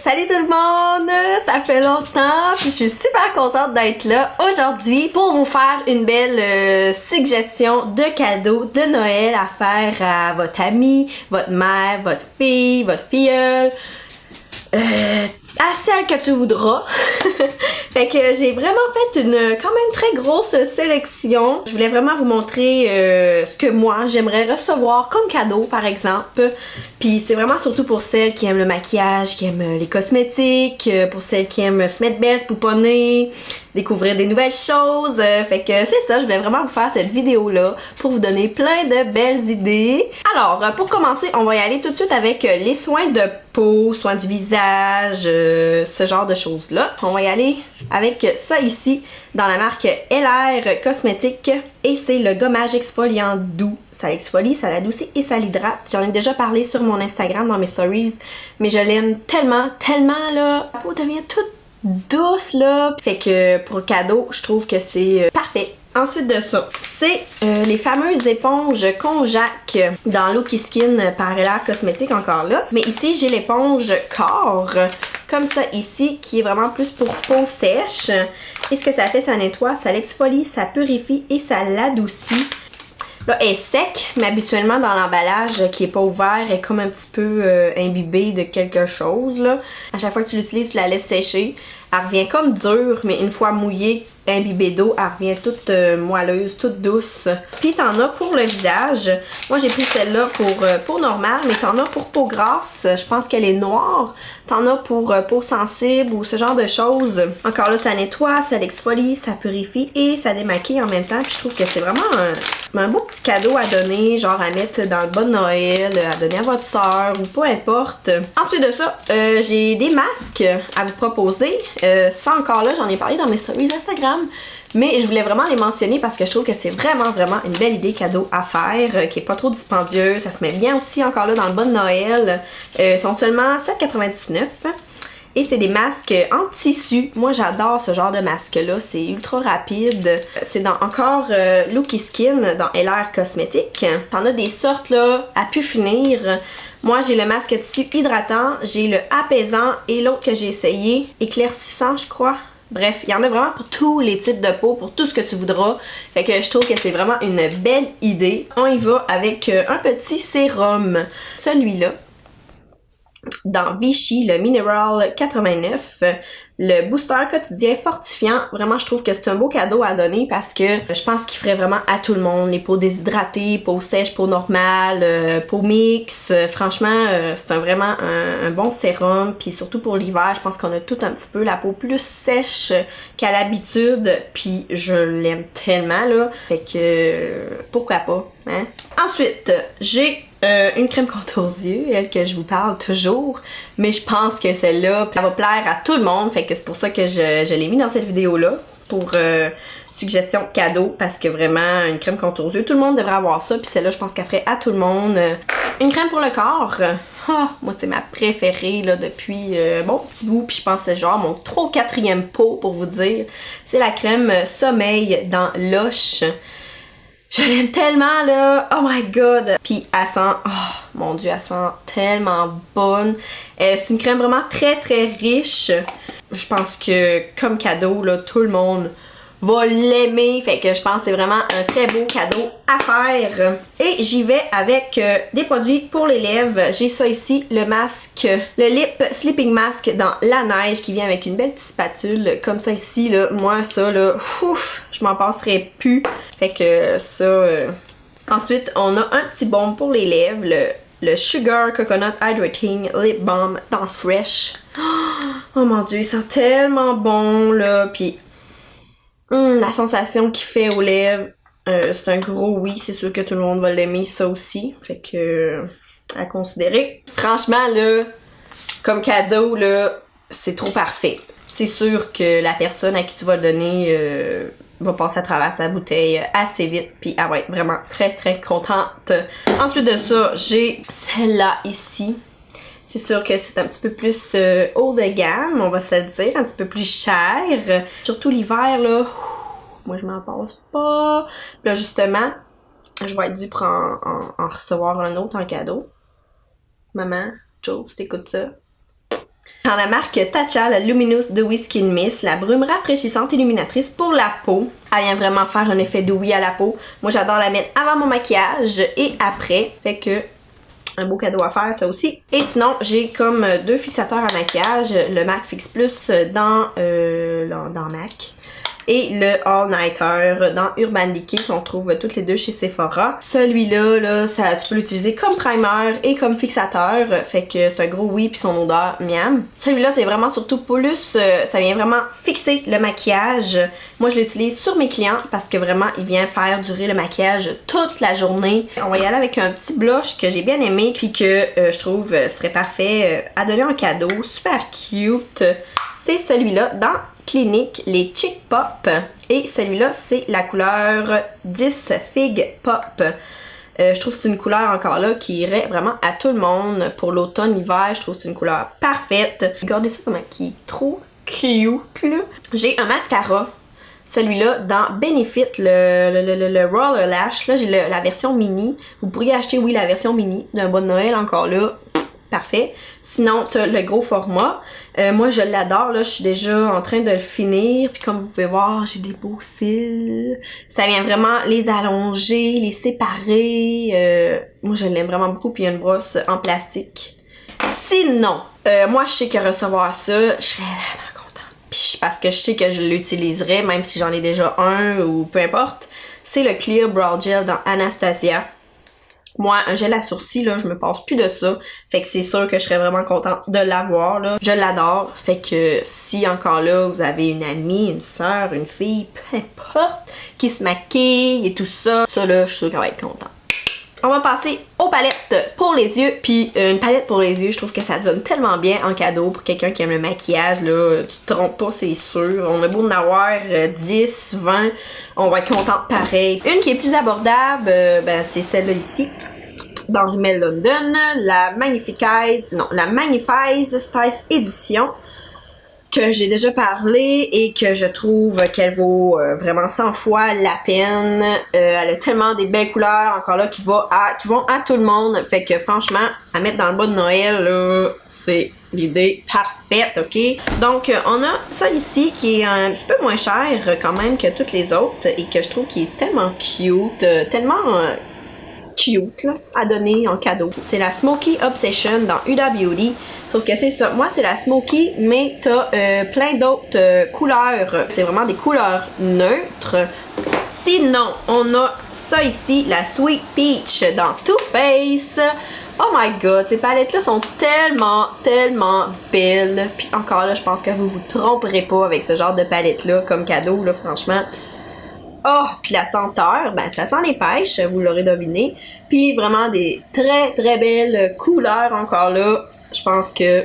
Salut tout le monde! Ça fait longtemps, puis je suis super contente d'être là aujourd'hui pour vous faire une belle suggestion de cadeaux de Noël à faire à votre ami, votre mère, votre fille, votre filleule, à celle que tu voudras. Fait que j'ai vraiment fait une quand même très grosse sélection. Je voulais vraiment vous montrer ce que moi j'aimerais recevoir comme cadeau par exemple. Puis c'est vraiment surtout pour celles qui aiment le maquillage, qui aiment les cosmétiques, pour celles qui aiment se mettre belle, se pouponner, découvrir des nouvelles choses. Fait que c'est ça, je voulais vraiment vous faire cette vidéo là pour vous donner plein de belles idées. Alors pour commencer, on va y aller tout de suite avec les soins de peau, soins du visage, ce genre de choses là. On va y aller avec ça ici dans la marque LR Cosmétiques et c'est le gommage exfoliant doux. Ça exfolie, ça l'adoucit et ça l'hydrate. J'en ai déjà parlé sur mon Instagram dans mes stories, mais je l'aime tellement, tellement là. La peau devient toute douce là. Fait que pour cadeau, je trouve que c'est parfait. Ensuite de ça, c'est les fameuses éponges Konjac dans Lucky Skin par LR Cosmétiques encore là. Mais ici, j'ai l'éponge corps, comme ça ici, qui est vraiment plus pour peau sèche. Et ce que ça fait, ça nettoie, ça l'exfolie, ça purifie et ça l'adoucit. Là, elle est sec, mais habituellement dans l'emballage qui est pas ouvert, elle est comme un petit peu imbibée de quelque chose là. À chaque fois que tu l'utilises, tu la laisses sécher. Elle revient comme dure, mais une fois mouillée, imbibée d'eau, elle revient toute moelleuse, toute douce. Puis t'en as pour le visage. Moi j'ai pris celle-là pour peau normale, mais t'en as pour peau grasse. Je pense qu'elle est noire. T'en as pour peau sensible ou ce genre de choses. Encore là, ça nettoie, ça l'exfolie, ça purifie et ça démaquille en même temps. Puis je trouve que c'est vraiment un beau petit cadeau à donner, genre à mettre dans le bas de Noël, à donner à votre soeur ou peu importe. Ensuite de ça, j'ai des masques à vous proposer. Ça encore là, j'en ai parlé dans mes stories Instagram. Mais je voulais vraiment les mentionner parce que je trouve que c'est vraiment une belle idée cadeau à faire, qui est pas trop dispendieuse. Ça se met bien aussi encore là dans le bas de Noël. Ils sont seulement 7,99 $. Et c'est des masques en tissu. Moi j'adore ce genre de masque là, c'est ultra rapide. C'est dans encore Lucky Skin dans LR Cosmétiques. T'en as des sortes là à pu finir. Moi j'ai le masque tissu hydratant, j'ai le apaisant et l'autre que j'ai essayé, éclaircissant je crois. Bref, il y en a vraiment pour tous les types de peau, pour tout ce que tu voudras. Fait que je trouve que c'est vraiment une belle idée. On y va avec un petit sérum. Celui-là, dans Vichy, le Mineral 89, le booster quotidien fortifiant. Vraiment, je trouve que c'est un beau cadeau à donner parce que je pense qu'il ferait vraiment à tout le monde. Les peaux déshydratées, peau sèche, peau normale, peau mix. Franchement, c'est vraiment un bon sérum. Puis surtout pour l'hiver, je pense qu'on a tout un petit peu la peau plus sèche qu'à l'habitude. Puis je l'aime tellement là. Fait que pourquoi pas, hein? Ensuite, j'ai une crème contour yeux, elle que je vous parle toujours, mais je pense que celle-là, elle va plaire à tout le monde, fait que c'est pour ça que je l'ai mis dans cette vidéo-là, pour suggestion cadeau, parce que vraiment, une crème contour yeux, tout le monde devrait avoir ça, puis celle-là, je pense qu'elle ferait à tout le monde. Une crème pour le corps, moi c'est ma préférée là depuis bon petit bout, puis je pense que c'est genre mon 3 ou 4e pot pour vous dire, c'est la crème Sommeil dans Lush. Je l'aime tellement là, oh my god! Puis elle sent, oh mon dieu, elle sent tellement bonne. C'est une crème vraiment très riche. Je pense que comme cadeau là, tout le monde va l'aimer. Fait que je pense que c'est vraiment un très beau cadeau à faire. Et j'y vais avec des produits pour les lèvres. J'ai ça ici, le masque, le Lip Sleeping Mask dans la neige qui vient avec une belle petite spatule comme ça ici là. Moi ça là, ouf, je m'en passerai plus. Fait que ça. Ensuite, on a un petit baume pour les lèvres, le Sugar Coconut Hydrating Lip Balm dans Fresh. Oh mon dieu, il sent tellement bon là. Puis la sensation qu'il fait aux lèvres, c'est un gros oui, c'est sûr que tout le monde va l'aimer ça aussi, fait que à considérer. Franchement là, comme cadeau là, c'est trop parfait. C'est sûr que la personne à qui tu vas le donner va passer à travers sa bouteille assez vite, puis elle va être vraiment très contente. Ensuite de ça, j'ai celle-là ici. C'est sûr que c'est un petit peu plus haut de gamme, on va se le dire, un petit peu plus cher. Surtout l'hiver, là, moi je m'en passe pas. Puis là, justement, je vais être due pour en recevoir un autre en cadeau. Maman, Joe, si t'écoutes ça, Dans la marque Tatcha, la Luminous Dewy Skin Mist, la brume rafraîchissante illuminatrice pour la peau. Elle vient vraiment faire un effet dewy à la peau. Moi, j'adore la mettre avant mon maquillage et après. Fait que un beau cadeau à faire, ça aussi. Et sinon, j'ai comme 2 fixateurs à maquillage. Le MAC Fix Plus dans MAC. Et le All Nighter dans Urban Decay qu'on trouve toutes les deux chez Sephora. Celui-là, là, tu peux l'utiliser comme primer et comme fixateur. Fait que c'est un gros oui puis son odeur miam. Celui-là, c'est vraiment surtout plus, ça vient vraiment fixer le maquillage. Moi, je l'utilise sur mes clients parce que vraiment, il vient faire durer le maquillage toute la journée. On va y aller avec un petit blush que j'ai bien aimé puis que je trouve serait parfait à donner en cadeau. Super cute. C'est celui-là dans Clinique, les Chick Pop. Et celui-là, c'est la couleur 10 Fig Pop. Je trouve que c'est une couleur encore là qui irait vraiment à tout le monde pour l'automne-hiver. Je trouve que c'est une couleur parfaite. Regardez ça comment qui est trop cute là. J'ai un mascara. Celui-là dans Benefit, le Roller Lash. Là, j'ai la version mini. Vous pourriez acheter, oui, la version mini d'un bon Noël encore là. Parfait. Sinon, t'as le gros format. Moi, je l'adore. Là, je suis déjà en train de le finir. Puis comme vous pouvez voir, j'ai des beaux cils. Ça vient vraiment les allonger, les séparer. Moi, je l'aime vraiment beaucoup. Puis il y a une brosse en plastique. Sinon, moi, je sais que recevoir ça, je serais vraiment contente. Puis parce que je sais que je l'utiliserai, même si j'en ai déjà un ou peu importe. C'est le Clear Brow Gel dans Anastasia. Moi, un gel à sourcils, là, je me passe plus de ça. Fait que c'est sûr que je serais vraiment contente de l'avoir, là. Je l'adore. Fait que si encore là, vous avez une amie, une soeur, une fille, peu importe, qui se maquille et tout ça, ça là, je suis sûre qu'elle va être contente. On va passer aux palettes pour les yeux. Puis une palette pour les yeux, je trouve que ça donne tellement bien en cadeau pour quelqu'un qui aime le maquillage. Là, tu te trompes pas, c'est sûr. On a beau en avoir 10, 20, on va être contente pareil. Une qui est plus abordable, c'est celle-là ici. Dans Rimmel London, la Magnifize Spice Edition. Que j'ai déjà parlé et que je trouve qu'elle vaut vraiment 100 fois la peine. Elle a tellement des belles couleurs encore là qui vont à tout le monde. Fait que franchement, à mettre dans le bas de Noël, là, c'est l'idée parfaite, ok? Donc, on a ça ici qui est un petit peu moins cher quand même que toutes les autres et que je trouve qui est tellement cute, cute là, à donner en cadeau. C'est la Smoky Obsession dans Huda Beauty. Sauf que c'est ça. Moi, c'est la Smoky, mais t'as plein d'autres couleurs. C'est vraiment des couleurs neutres. Sinon, on a ça ici, la Sweet Peach dans Too Faced. Oh my god, ces palettes-là sont tellement, tellement belles. Puis encore là, je pense que vous vous tromperez pas avec ce genre de palette-là comme cadeau, là, franchement. Oh, puis la senteur, ça sent les pêches, vous l'aurez deviné. Puis vraiment des très, très belles couleurs encore là. Je pense que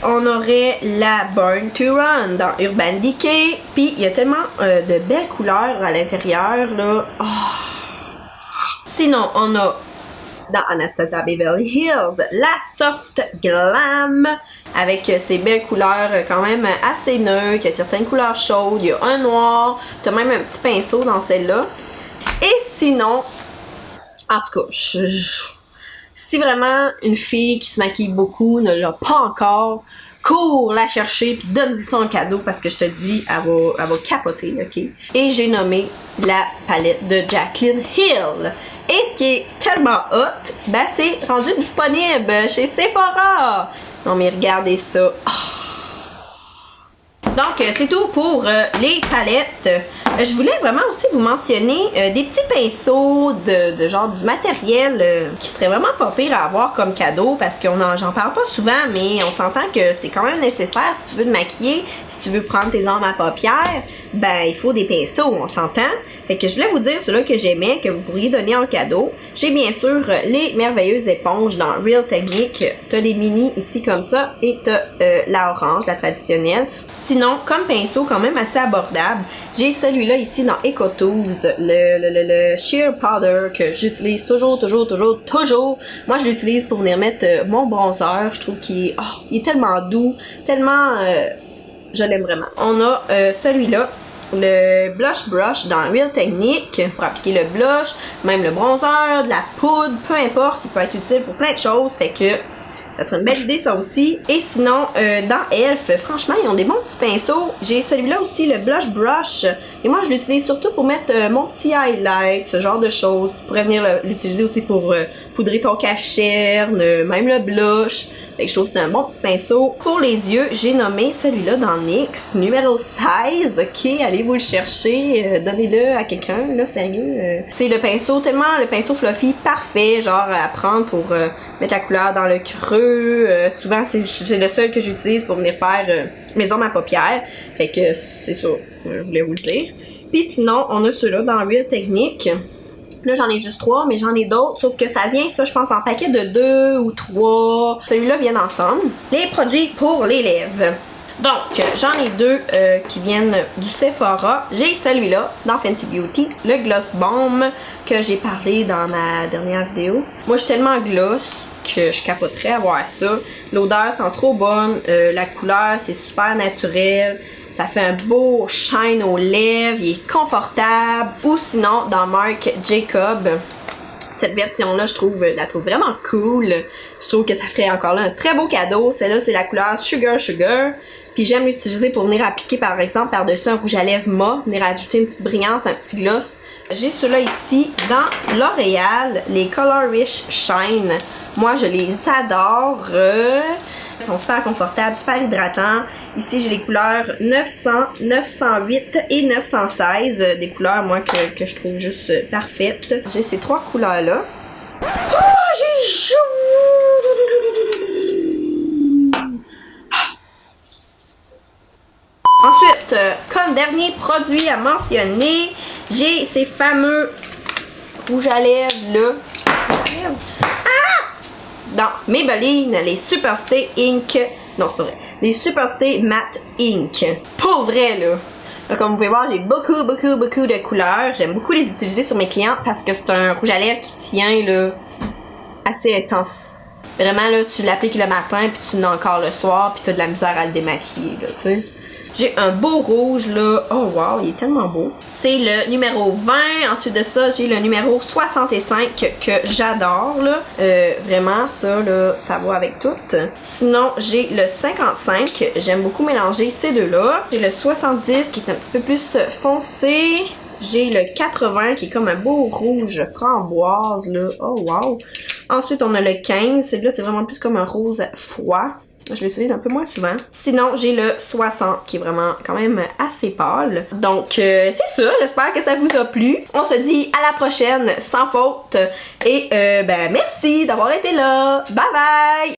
on aurait la Born to Run dans Urban Decay. Puis il y a tellement de belles couleurs à l'intérieur là. Oh. Sinon, on a dans Anastasia Beverly Hills la Soft Glam avec ses belles couleurs quand même assez neutres. Il y a certaines couleurs chaudes, il y a un noir. T'as même un petit pinceau dans celle-là. Et sinon, en tout cas, si vraiment une fille qui se maquille beaucoup ne l'a pas encore, cours la chercher puis donne-lui ça en cadeau parce que je te dis, elle va capoter, ok? Et j'ai nommé la palette de Jaclyn Hill. Et ce qui est tellement hot, c'est rendu disponible chez Sephora. Non mais regardez ça. Oh. Donc, c'est tout pour les palettes. Je voulais vraiment aussi vous mentionner des petits pinceaux de genre du matériel qui serait vraiment pas pire à avoir comme cadeau parce que j'en parle pas souvent, mais on s'entend que c'est quand même nécessaire si tu veux te maquiller, si tu veux prendre tes armes à paupières, il faut des pinceaux, on s'entend. Fait que je voulais vous dire ceux-là que j'aimais, que vous pourriez donner en cadeau. J'ai bien sûr les merveilleuses éponges dans Real Technique. T'as les mini ici comme ça et t'as la orange, la traditionnelle. Sinon, comme pinceau quand même assez abordable, j'ai celui-là ici dans EcoTools, le Sheer Powder que j'utilise toujours. Moi, je l'utilise pour venir mettre mon bronzer. Je trouve qu'il est tellement doux, tellement... je l'aime vraiment. On a celui-là, le Blush Brush dans Real Technique pour appliquer le blush, même le bronzer, de la poudre, peu importe, il peut être utile pour plein de choses. Fait que Ça serait une belle idée ça aussi. Et sinon, dans Elf, franchement, ils ont des bons petits pinceaux. J'ai celui-là aussi, le Blush Brush. Et moi, je l'utilise surtout pour mettre mon petit highlight, ce genre de choses. Tu pourrais venir l'utiliser aussi pour poudrer ton cacherne, même le blush. Fait que je trouve que c'est un bon petit pinceau. Pour les yeux, j'ai nommé celui-là dans NYX, numéro 16. Ok, allez vous le chercher, donnez-le à quelqu'un, là, sérieux. C'est le pinceau, tellement le pinceau fluffy, parfait, genre à prendre pour mettre la couleur dans le creux. Souvent, c'est le seul que j'utilise pour venir faire mes ombres à paupières. Fait que c'est ça, je voulais vous le dire. Puis sinon, on a ceux-là dans Real Technique. Là, j'en ai juste 3, mais j'en ai d'autres, sauf que ça vient, ça, je pense, en paquet de 2 ou 3. Celui-là viennent ensemble. Les produits pour les lèvres. Donc, j'en ai 2 qui viennent du Sephora. J'ai celui-là dans Fenty Beauty, le Gloss Bomb, que j'ai parlé dans ma dernière vidéo. Moi, je suis tellement gloss que je capoterais à voir ça. L'odeur sent trop bonne, la couleur, c'est super naturel. Ça fait un beau shine aux lèvres, il est confortable. Ou sinon, dans Marc Jacob, cette version-là, la trouve vraiment cool. Je trouve que ça ferait encore là un très beau cadeau. Celle-là, c'est la couleur Sugar Sugar. Puis j'aime l'utiliser pour venir appliquer, par exemple, par-dessus un rouge à lèvres mat, venir ajouter une petite brillance, un petit gloss. J'ai ceux-là ici dans L'Oréal, les Color Rich Shine. Moi, je les adore. Ils sont super confortables, super hydratants. Ici, j'ai les couleurs 900, 908 et 916. Des couleurs, moi, que je trouve juste parfaites. J'ai ces 3 couleurs-là. Oh, j'ai chaud! Ensuite, comme dernier produit à mentionner, j'ai ces fameux rouges à lèvres, là. Dans Maybelline, les Superstay Ink. Non, c'est pas vrai. Les Superstay Matte Ink. Pour vrai, là. Donc, comme vous pouvez voir, j'ai beaucoup de couleurs. J'aime beaucoup les utiliser sur mes clients parce que c'est un rouge à lèvres qui tient, là, assez intense. Vraiment, là, tu l'appliques le matin, puis tu l'as encore le soir, puis tu as de la misère à le démaquiller, là, tu sais. J'ai un beau rouge, là. Oh, wow, il est tellement beau. C'est le numéro 20. Ensuite de ça, j'ai le numéro 65 que j'adore, là. Vraiment, ça, là, ça va avec tout. Sinon, j'ai le 55. J'aime beaucoup mélanger ces deux-là. J'ai le 70 qui est un petit peu plus foncé. J'ai le 80 qui est comme un beau rouge framboise, là. Oh, wow. Ensuite, on a le 15. Celui-là, c'est vraiment plus comme un rose froid. Je l'utilise un peu moins souvent. Sinon, j'ai le 60 qui est vraiment quand même assez pâle. Donc, c'est ça. J'espère que ça vous a plu. On se dit à la prochaine, sans faute. Et, ben, merci d'avoir été là. Bye bye!